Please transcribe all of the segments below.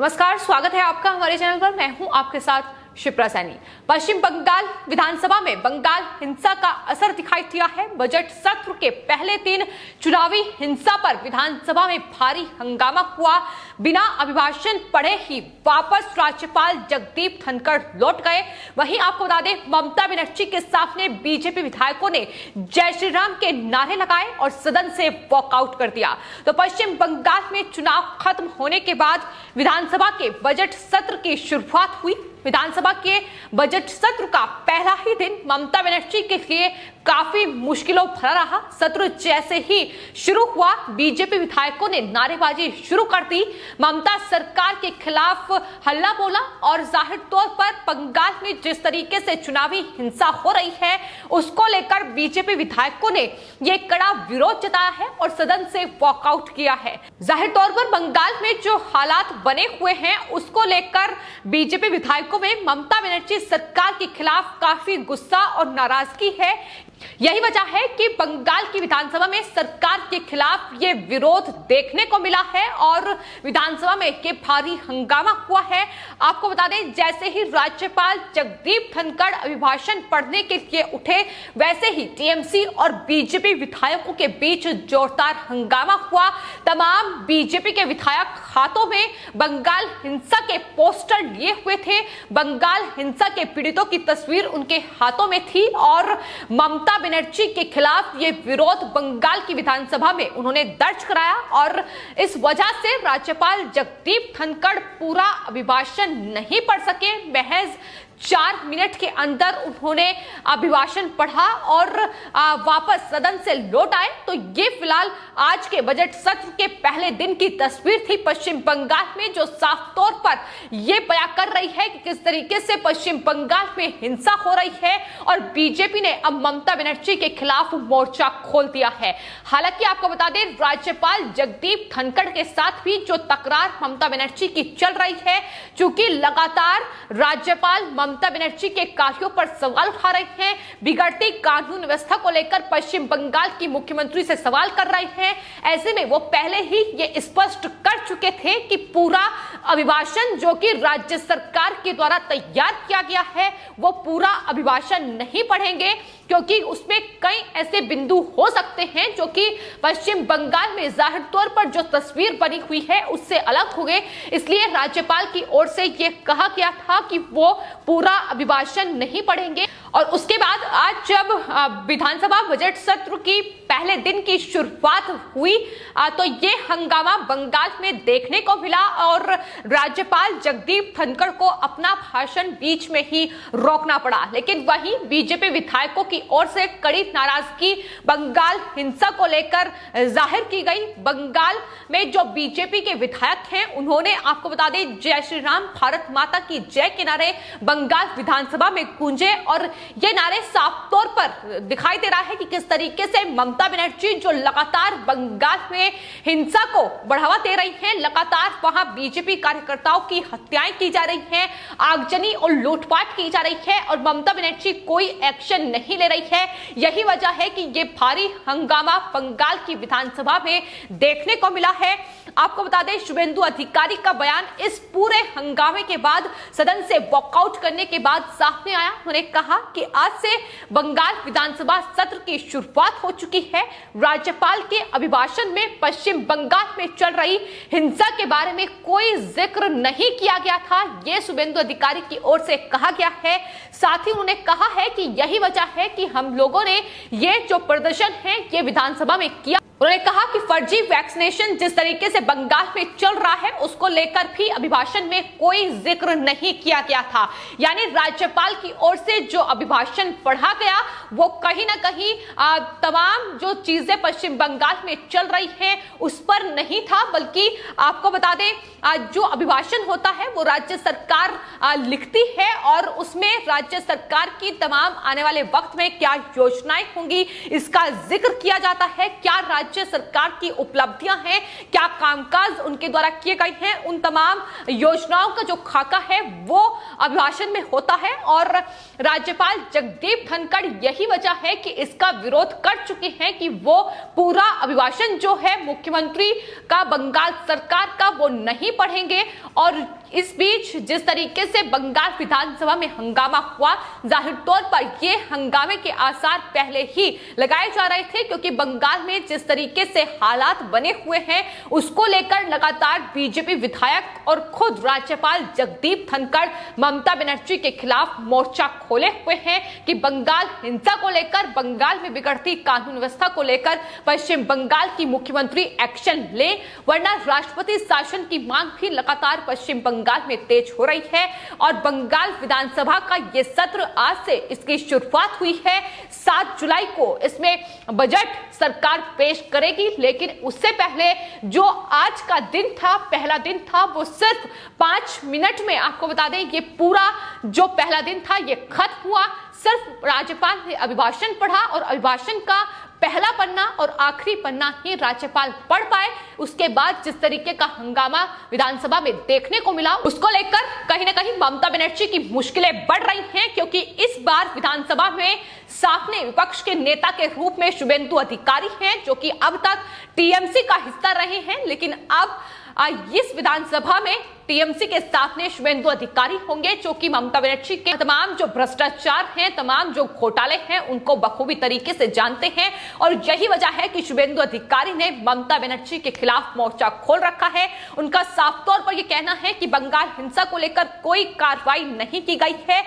नमस्कार, स्वागत है आपका हमारे चैनल पर। मैं हूं आपके साथ शिप्रा सैनी। पश्चिम बंगाल विधानसभा में बंगाल हिंसा का असर दिखाई दिया है। बजट सत्र के पहले दिन चुनावी हिंसा पर विधानसभा में भारी हंगामा हुआ। बिना अभिभाषण पढ़े ही वापस राज्यपाल जगदीप धनखड़ लौट गए। वहीं आपको बता दें, ममता बनर्जी के सामने बीजेपी विधायकों ने जय श्री राम के नारे लगाए और सदन से वॉकआउट कर दिया। तो पश्चिम बंगाल में चुनाव खत्म होने के बाद विधानसभा के बजट सत्र की शुरुआत हुई। विधानसभा के बजट सत्र का पहला ही दिन ममता बनर्जी के लिए काफी मुश्किलों भरा रहा। सत्र जैसे ही शुरू हुआ, बीजेपी विधायकों ने नारेबाजी शुरू कर दी, ममता सरकार के खिलाफ हल्ला बोला और जाहिर तौर पर बंगाल में जिस तरीके से चुनावी हिंसा हो रही है उसको लेकर बीजेपी विधायकों ने ये कड़ा विरोध जताया है और सदन से वॉकआउट किया है। जाहिर तौर पर बंगाल में जो हालात बने हुए हैं उसको लेकर बीजेपी विधायकों में ममता बनर्जी सरकार के खिलाफ काफी गुस्सा और नाराजगी है। यही वजह है कि बंगाल की विधानसभा में सरकार के खिलाफ ये विरोध देखने को मिला है और विधानसभा में ये भारी हंगामा हुआ है। आपको बता दें, जैसे ही राज्यपाल जगदीप धनखड़ अभिभाषण पढ़ने के लिए उठे, वैसे ही टीएमसी और बीजेपी विधायकों के बीच जोरदार हंगामा हुआ। तमाम बीजेपी के विधायक हाथों में बंगाल हिंसा के पोस्टर लिए हुए थे। बंगाल हिंसा के पीड़ितों की तस्वीर उनके हाथों में थी और ममता बनर्जी के खिलाफ ये विरोध बंगाल की विधानसभा में उन्होंने दर्ज कराया और इस वजह से राज्यपाल जगदीप धनखड़ पूरा अभिभाषण नहीं पढ़ सके। महज 4 मिनट के अंदर उन्होंने अभिभाषण पढ़ा और वापस सदन से लौट आए। तो ये फिलहाल आज के बजट सत्र के पहले दिन की तस्वीर थी पश्चिम बंगाल में, जो साफ तौर पर ये बयां कर रही है कि किस तरीके से पश्चिम बंगाल में हिंसा हो रही है और बीजेपी ने अब ममता बनर्जी के खिलाफ मोर्चा खोल दिया है। हालांकि आपको बता दें, राज्यपाल जगदीप धनखड़ के साथ भी जो तकरार ममता बनर्जी की चल रही है, चूंकि लगातार राज्यपाल ममता बनर्जी के कार्यों पर सवाल उठा रहे हैं, बिगड़ती कानून व्यवस्था को लेकर पश्चिम बंगाल की मुख्यमंत्री से सवाल कर रहे हैं। ऐसे में वो पहले ही ये स्पष्ट कर चुके थे कि पूरा अभिभाषण जो कि राज्य सरकार के द्वारा तैयार किया गया है वो पूरा अभिभाषण नहीं पढ़ेंगे, क्योंकि उसमें कई ऐसे बिंदु हो सकते हैं जो कि पश्चिम बंगाल में जाहिर तौर पर जो तस्वीर बनी हुई है उससे अलग हो गए। इसलिए राज्यपाल की ओर से यह कहा गया था कि वो पूरा अभिभाषण नहीं पढ़ेंगे। और उसके बाद आज जब विधानसभा बजट सत्र की पहले दिन की शुरुआत हुई तो ये हंगामा बंगाल में देखने को मिला और राज्यपाल जगदीप धनखड़ को अपना भाषण बीच में ही रोकना पड़ा। लेकिन वहीं बीजेपी विधायकों की ओर से कड़ी नाराजगी बंगाल हिंसा को लेकर जाहिर की गई। बंगाल में जो बीजेपी के विधायक हैं उन्होंने, आपको बता दें, जय श्री राम भारत माता की जय के नारे बंगाल विधानसभा में गूंजे और ये नारे साफ तौर पर दिखाई दे रहा है कि किस तरीके से ममता बनर्जी जो लगातार बंगाल में हिंसा को बढ़ावा दे रही हैं, लगातार वहां बीजेपी कार्यकर्ताओं की हत्याएं की जा रही हैं, आगजनी और लूटपाट की जा रही है और ममता बनर्जी कोई एक्शन नहीं ले रही है। यही वजह है कि ये भारी हंगामा बंगाल की विधानसभा में देखने को मिला है। आपको बता दें, शुभेंदु अधिकारी का बयान इस पूरे हंगामे के बाद सदन से वॉकआउट करने के बाद सामने आया। उन्होंने कहा कि आज से बंगाल विधानसभा सत्र की शुरुआत हो चुकी है। राज्यपाल के अभिभाषण में पश्चिम बंगाल में चल रही हिंसा के बारे में कोई जिक्र नहीं किया गया था, यह शुभेंदु अधिकारी की ओर से कहा गया है। साथ ही उन्होंने कहा है कि यही वजह है कि हम लोगों ने ये जो प्रदर्शन है ये विधानसभा में किया। उन्होंने कहा कि फर्जी वैक्सीनेशन जिस तरीके से बंगाल में चल रहा है उसको लेकर भी अभिभाषण में कोई जिक्र नहीं किया गया था। यानी राज्यपाल की ओर से जो अभिभाषण पढ़ा गया वो कहीं ना कहीं तमाम जो चीजें पश्चिम बंगाल में चल रही हैं उस पर नहीं था, बल्कि आपको बता दें जो अभिभाषण होता है वो राज्य सरकार लिखती है और उसमें राज्य सरकार की तमाम आने वाले वक्त में क्या योजनाएं होंगी इसका जिक्र किया जाता है, क्या राज्य राज्य सरकार की उपलब्धियां हैं, क्या कामकाज उनके द्वारा किए गए हैं, उन तमाम योजनाओं का जो खाका है वो अभिभाषण में होता है। और राज्यपाल जगदीप धनखड़ यही वजह है कि इसका विरोध कर चुके हैं कि वो पूरा अभिभाषण जो है मुख्यमंत्री का बंगाल सरकार का वो नहीं पढ़ेंगे। और इस बीच जिस तरीके से बंगाल विधानसभा में हंगामा हुआ, जाहिर तौर पर ये हंगामे के आसार पहले ही लगाए जा रहे थे, क्योंकि बंगाल में जिस तरीके से हालात बने हुए हैं उसको लेकर लगातार बीजेपी विधायक और खुद राज्यपाल जगदीप धनखड़ ममता बनर्जी के खिलाफ मोर्चा खोले हुए हैं कि बंगाल हिंसा को लेकर, बंगाल में बिगड़ती कानून व्यवस्था को लेकर पश्चिम बंगाल की मुख्यमंत्री एक्शन ले, वरना राष्ट्रपति शासन की मांग भी लगातार पश्चिम बंगाल में तेज हो रही है। और बंगाल विधानसभा का ये सत्र आज से इसकी शुरुआत हुई है। 7 जुलाई को इसमें बजट सरकार पेश करेगी, लेकिन उससे पहले जो आज का दिन था, पहला दिन था, वो सिर्फ 5 मिनट में, आपको बता दें ये पूरा जो पहला दिन था ये खत्म हुआ। सिर्फ राज्यपाल ने अभिभाषण पढ़ा और अभिभाषण का पहला पन्ना और आखिरी पन्ना ही राज्यपाल पढ़ पाए। उसके बाद जिस तरीके का हंगामा विधानसभा में देखने को मिला, उसको लेकर कहीं ना कहीं ममता बनर्जी की मुश्किलें बढ़ रही हैं, क्योंकि इस बार विधानसभा में सामने विपक्ष के नेता के रूप में शुभेंदु अधिकारी हैं, जो कि अब तक टीएमसी का हिस्सा रहे हैं, लेकिन अब इस विधानसभा में टीएमसी के सामने शुभेंदु अधिकारी होंगे, जो कि ममता बनर्जी के तमाम जो भ्रष्टाचार हैं, तमाम जो घोटाले हैं, उनको बखूबी तरीके से जानते हैं। और यही वजह है कि शुभेंदु अधिकारी ने ममता बनर्जी के खिलाफ मोर्चा खोल रखा है। उनका साफ तौर पर यह कहना है कि बंगाल हिंसा को लेकर कोई कार्रवाई नहीं की गई है।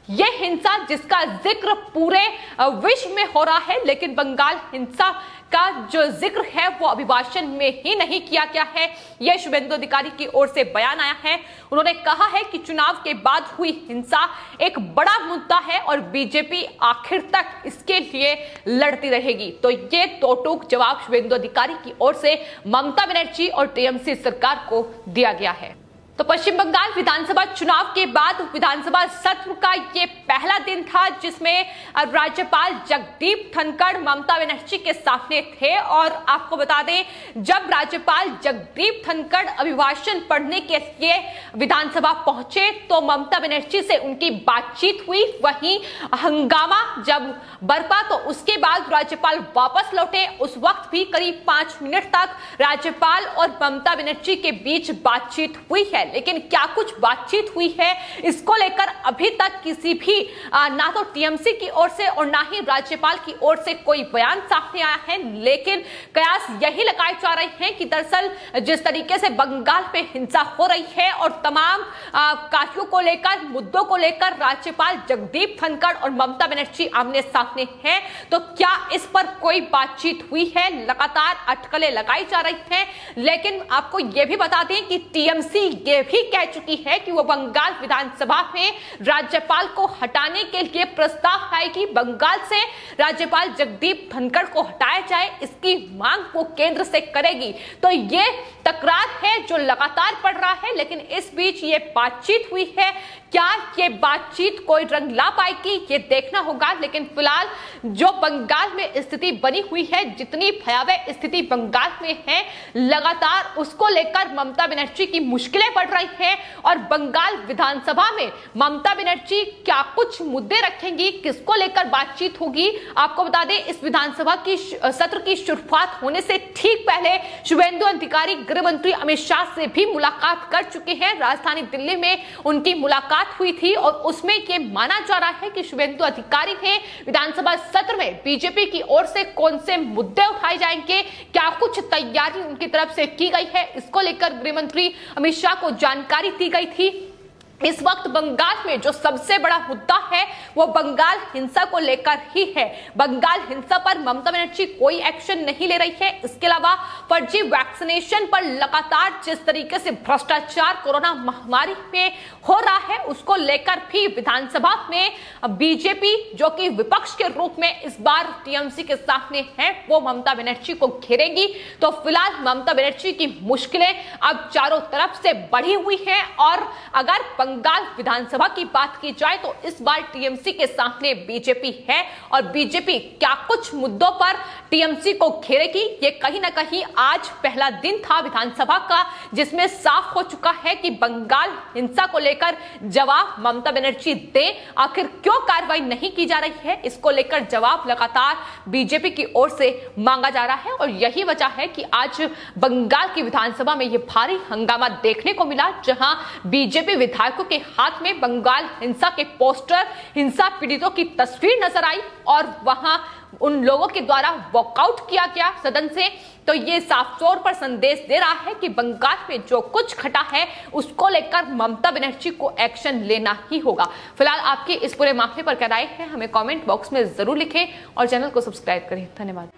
ये हिंसा जिसका जिक्र पूरे विश्व में हो रहा है, लेकिन बंगाल हिंसा का जो जिक्र है वो अभिभाषण में ही नहीं किया गया है। यह शुभेंदु अधिकारी की ओर से बयान आया है। उन्होंने कहा है कि चुनाव के बाद हुई हिंसा एक बड़ा मुद्दा है और बीजेपी आखिर तक इसके लिए लड़ती रहेगी। तो ये टोटूक जवाब शुभेंदु अधिकारी की ओर से ममता बनर्जी और टीएमसी सरकार को दिया गया है। तो पश्चिम बंगाल विधानसभा चुनाव के बाद विधानसभा सत्र का ये पहला दिन था, जिसमें राज्यपाल जगदीप धनखड़ ममता बनर्जी के सामने थे। और आपको बता दें, जब राज्यपाल जगदीप धनखड़ अभिभाषण पढ़ने के लिए विधानसभा पहुंचे तो ममता बनर्जी से उनकी बातचीत हुई। वहीं हंगामा जब बरपा तो उसके बाद राज्यपाल वापस लौटे। उस वक्त भी करीब 5 मिनट तक राज्यपाल और ममता बनर्जी के बीच बातचीत हुई है, लेकिन क्या कुछ बातचीत हुई है इसको लेकर अभी तक किसी भी ना तो टीएमसी की ओर से और ना ही राज्यपाल की ओर से कोई बयान सामने आया है। लेकिन कयास यही लगाए जा रहे हैं कि दरअसल जिस तरीके से बंगाल में हिंसा हो रही है और तमाम कार्यों को लेकर, मुद्दों को लेकर राज्यपाल जगदीप धनखड़ और ममता बनर्जी आमने सामने हैं, तो क्या इस पर कोई बातचीत हुई है? लगातार अटकलें लगाई जा रही हैं। लेकिन आपको यह भी बता दें कि टीएमसी ये भी कह चुकी है कि वो बंगाल विधानसभा में राज्यपाल को हटाने के लिए प्रस्ताव लाएगी। बंगाल से राज्यपाल जगदीप धनखड़ को हटाया जाए, इसकी मांग वो केंद्र से करेगी। तो ये तकरार है जो लगातार बढ़ रहा है। लेकिन इस बीच ये बातचीत हुई है, क्या ये बातचीत कोई रंग ला पाएगी ये देखना होगा। लेकिन फिलहाल जो बंगाल में स्थिति बनी हुई है, जितनी भयावह स्थिति बंगाल में है, लगातार उसको लेकर ममता बनर्जी की मुश्किलें बढ़ रही हैं। और बंगाल विधानसभा में ममता बनर्जी क्या कुछ मुद्दे रखेंगी, किसको लेकर बातचीत होगी। आपको बता दें, इस विधानसभा की सत्र की शुरुआत होने से ठीक पहले शुभेंदु अधिकारी गृह मंत्री अमित शाह से भी मुलाकात कर चुके हैं। राजधानी दिल्ली में उनकी मुलाकात हुई थी और उसमें यह माना जा रहा है कि शुभेंदु अधिकारी ने विधानसभा सत्र में बीजेपी की ओर से कौन से मुद्दे उठाए जाएंगे, क्या कुछ तैयारी उनकी तरफ से की गई है, इसको लेकर गृह मंत्री अमित शाह को जानकारी दी गई थी। इस वक्त बंगाल में जो सबसे बड़ा मुद्दा है वो बंगाल हिंसा को लेकर ही है। बंगाल हिंसा पर ममता बनर्जी कोई एक्शन नहीं ले रही है। इसके अलावा फर्जी वैक्सीनेशन पर लगातार जिस तरीके से भ्रष्टाचार कोरोना महामारी में हो रहा है, उसको लेकर भी विधानसभा में बीजेपी जो कि विपक्ष के रूप में इस बार टीएमसी के सामने है, वो ममता बनर्जी को घेरेगी। तो फिलहाल ममता बनर्जी की मुश्किलें अब चारों तरफ से बढ़ी हुई हैं। और अगर बंगाल विधानसभा की बात की जाए तो इस बार टीएमसी के सामने बीजेपी है और बीजेपी क्या कुछ मुद्दों पर टीएमसी को घेरेगी, ये कहीं ना कहीं आज पहला दिन था विधानसभा का जिसमें साफ हो चुका है कि बंगाल हिंसा को लेकर जवाब ममता बनर्जी दे। आखिर क्यों कार्रवाई नहीं की जा रही है, इसको लेकर जवाब लगातार बीजेपी की ओर से मांगा जा रहा है और यही वजह है कि आज बंगाल की विधानसभा में यह भारी हंगामा देखने को मिला, जहां बीजेपी विधायकों के हाथ में बंगाल हिंसा के पोस्टर, हिंसा पीड़ितों की तस्वीर नजर आई और वहां उन लोगों के द्वारा वॉकआउट किया गया सदन से। तो ये साफ तौर पर संदेश दे रहा है कि बंगाल में जो कुछ घटा है उसको लेकर ममता बनर्जी को एक्शन लेना ही होगा। फिलहाल आपकी इस पूरे मामले पर क्या राय है, हमें कमेंट बॉक्स में जरूर लिखें और चैनल को सब्सक्राइब करें। धन्यवाद।